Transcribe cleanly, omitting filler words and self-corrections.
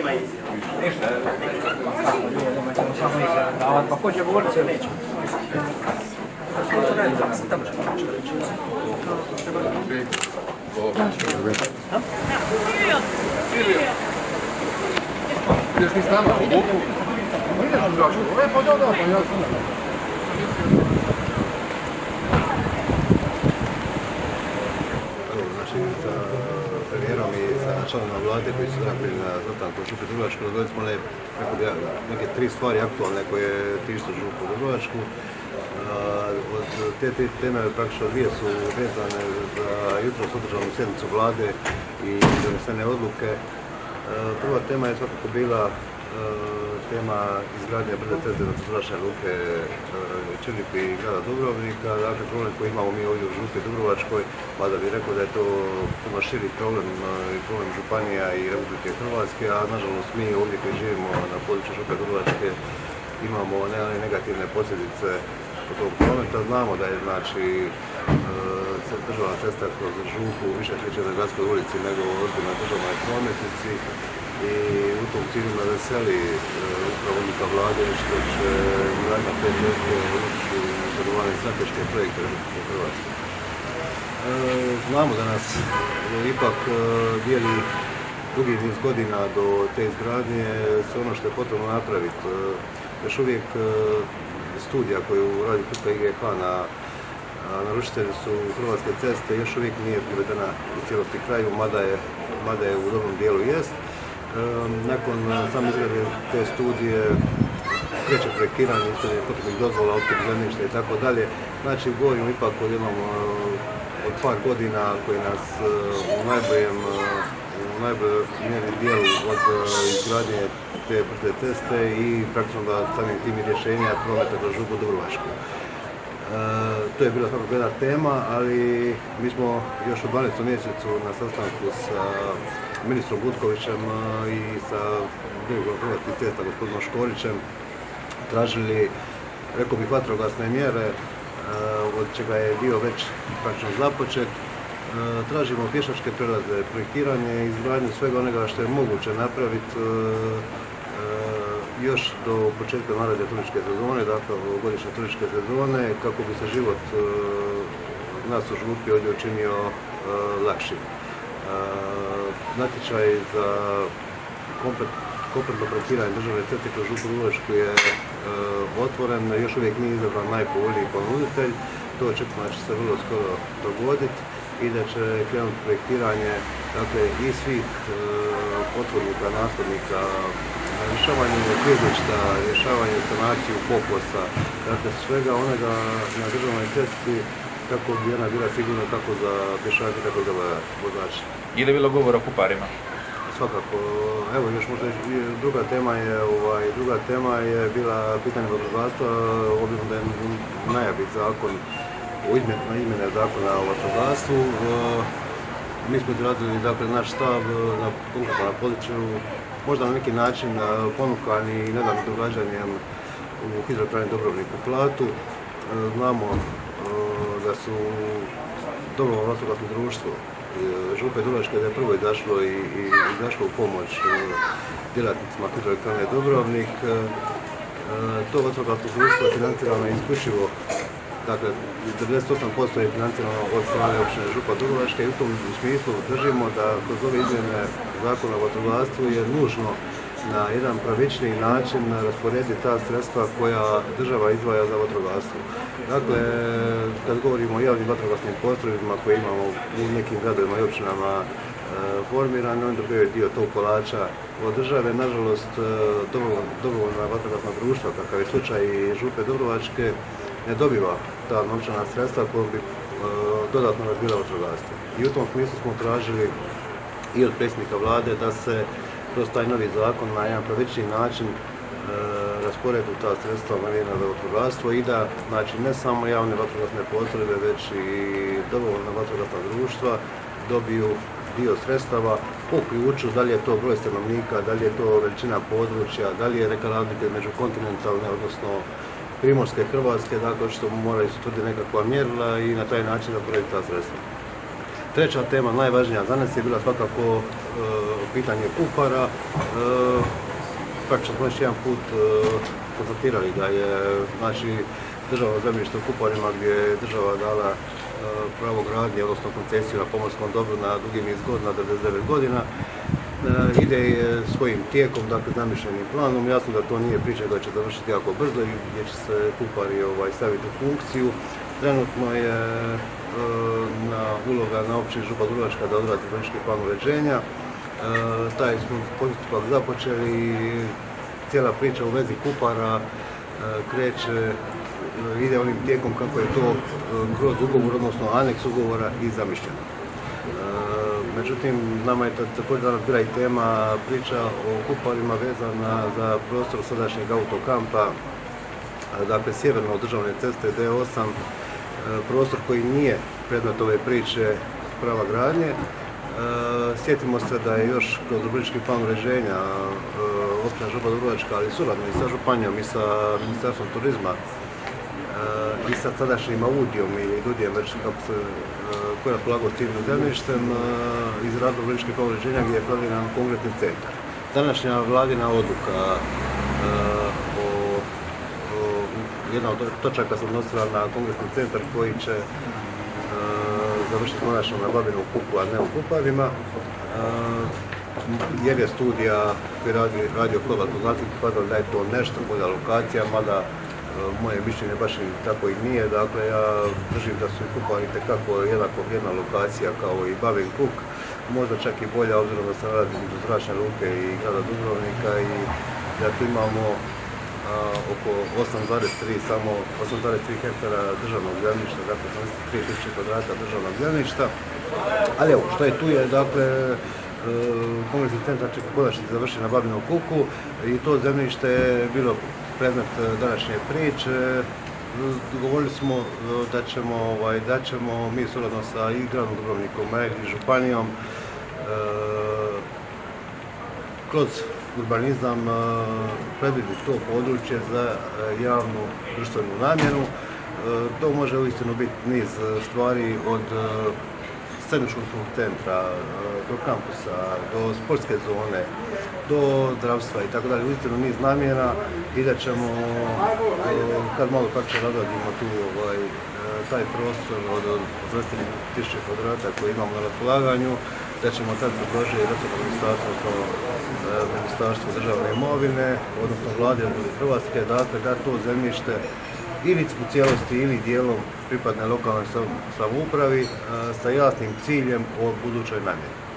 Ništa, ljudima ćemo samo izgledavati, pa ko će govoriti se neće. Tamo ćemo nešto reći. Silvio! Ideš ti s nama u Buku? Ideš u Zračku? Pa da, pa ja sam. Znači, sa premijerom i sa članovima vlade koji su napravili na sastanku Župe Dubrovačku, razgovarali smo neke 3 stvari aktualne koje tište Župu Dubrovačku. Od te teme praktično 2 su vezane za jutros održanu sjednicu vlade i donesene odluke. Prva tema je svakako bila tema izgradnje brze ceste do zračne luke Čilipi i grada Dubrovnika. Dakle, problem koji imamo mi ovdje u Župi Dubrovačkoj, mada bih rekao da je to puno širi problem i problem županija i Republike Hrvatske, a nažalost mi ovdje koji živimo na području Župe Dubrovačke imamo negativne posljedice od tog prometa. Znamo da je znači državna cesta kroz Župu više kreće na Gradskoj ulici nego ozbiljnoj državnoj prometnici i u tom cilju me veseli upravo odluka vlade što će gradnja te ceste ući u zadovoljene strateške projekte Republike Hrvatske. Znamo da nas ipak dijeli dugi niz godina do te izgradnje sve ono što je potrebno napraviti. Još uvijek studija koju radi tvrtka IGH na naručitelji su Hrvatske ceste još uvijek nije privedena u cijelosti kraju, mada je u dobrom dijelu jest. Nakon same izrade te studije kreće projektiranje, ishođenje potrebnih dozvola, otkup zemljišta i tako dalje. Znači govorimo ipak o jednom od par godina koji nas u najboljem mjeri dijelu od izgradnje te brze ceste i praktično da samim tim i rješenja prometa kroz Župu Dubrovačku. To je bila svakako jedna tema, ali mi smo još u 12. mjesecu na sastanku sa ministrom Butkovićem i sa direktorom Hrvatskih cesta gospodinom Škorićem tražili, rekao bih, vatrogasne mjere, od čega je dio već praktično započet. Tražimo pješačke prelaze, projektiranje i izgradnju svega onoga što je moguće napraviti još do početka naredne turističke sezone, dakle godišnje turističke sezone, kako bi se život nas u Župi ovdje učinio lakšim. Natječaj za kompletno projektiranje državne ceste kroz Župu Dubrovačku je otvoren, još uvijek nije izabran najpovoljniji ponuditelj, to očekujemo da će se vrlo skoro dogoditi i da će krenuti projektiranje i svih pothodnika, nasljednika, rješavanje klizišta, rješavanje sanaciju pokosa, dakle svega onoga na državnoj cesti kako bi ona bila sigurna kako za pješake, tako za vozače. Je li bilo govora o kuparima? Svakako. Evo još možda druga tema je bila pitanje vatrogastva, obzirom da je najavit zakon o izmjene zakona o vatrogastvu. Mi smo izradili naš stav na području, možda na neki način ponukani i nedavnim događanjem u hidroelektrani Dubrovnik u Platu. Znamo da su dobrovoljno vatrogasno društvo Župe Dubrovačke da je prvo izašlo u pomoć djelatnicima hidroelektrane Dubrovnik. To vatrogasno društvo je financirano isključivo, dakle 98% je financirano od strane općine Župa Dubrovačka i u tom smislu držimo da kroz ove izmjene zakona o vatrogastvu je nužno na jedan pravičniji način rasporediti ta sredstva koja država izdvaja za vatrogastvo. Dakle, kad govorimo o javnim vatrogasnim postrojbama koje imamo u nekim gradovima i općinama formirane, oni dobivaju dio tog kolača od države. Nažalost, dobrovoljna vatrogasna društva, kakav je slučaj i Župe Dubrovačke, ne dobiva ta novčana sredstva koja bi dodatno razvila vatrogastvo. I u tom smislu smo tražili i od predsjednika vlade da se kroz taj novi zakon na jedan pravičniji način rasporedu ta sredstva namijenjena za vatrogastvo i da znači, ne samo javne vatrogasne postrojbe, već i dobrovoljna vatrogasna društva dobiju dio sredstava po ključu, da li je to broj stanovnika, da li je to veličina područja, da li je neka razlika među kontinentalne, odnosno Primorske Hrvatske, dakle što moraju se utvrditi nekakva mjerila i na taj način rasporediti ta sredstva. Treća tema, najvažnija za nas je bila svakako pitanje Kupara. Praktično smo još jedan put konstatirali da je državno zemljište u Kuparima gdje je država dala pravo gradnje, odnosno koncesiju na pomorskom dobru na dugi niz godina, 99 godina, ide svojim tijekom, dakle zamišljenim planom. Jasno da to nije priča da će završiti jako brzo i gdje će se Kupari staviti u funkciju. Trenutno je uloga na općini Župa Dubrovačka da odradi urbanistički plan uređenja. Taj smo postupak započeli i cijela priča u vezi Kupara kreće, ide onim tijekom kako je to kroz ugovor, odnosno aneks ugovora i zamišljeno. Međutim, nama je također danas bila i tema priča o Kuparima vezana za prostor sadašnjeg autokampa, dakle sjeverno od državne ceste D8, prostor koji nije predmet ove priče prava gradnje. Sjetimo se da je još kroz urbanistički plan uređenja općina Župa Dubrovačka, ali suradno i sa županijom i sa Ministarstvom turizma i sa sadašnjim Audijom ili Dudijem, već kako se koji raspolagao s tim zemljištem, izradilo urbanistički plan uređenja gdje je planiran kongresni centar. Današnja vladina odluka jedna od točaka se odnosila na kongresni centar koji će završiti konačno na Babinu Kupu, a ne u Kuparima. Jer je studija koju je radio Hrvat Poznatik pokazala da je to nešto bolja lokacija, mada moje mišljenje baš i tako i nije. Dakle, ja držim da su i Kupari itekako jedna lokacija kao i Babin Kuk, možda čak i bolja obzirom da se nalazi između zračne luke i grada Dubrovnika i da tu imamo oko 8,3 hektara državnog zemljišta, dakle 83.000 kvadrata državnog zemljišta. Ali evo, što je tu je, dakle, kongresni centar će konačno završiti na Babinom Kuku i to zemljište je bilo predmet današnje priče. Dogovorili smo da ćemo mi suradno sa i gradom Dubrovnikom i županijom kroz urbanizam predvidjeti to područje za javnu društvenu namjenu. To može uistinu biti niz stvari od srednjoškolskog centra, do kampusa, do sportske zone, do zdravstva i tako dalje, uistinu niz namjena i da ćemo, kad malo praktično razradimo tu taj prostor od 20.000 kvadrata koji imamo na raspolaganju, da ćemo tad predložiti resorno ministarstvo kao Ministarstvo državne imovine, odnosno Vlade Hrvatske, dakle da to zemljište ili u cijelosti ili dijelom pripadne lokalnoj samoupravi sa jasnim ciljem o budućoj namjeni.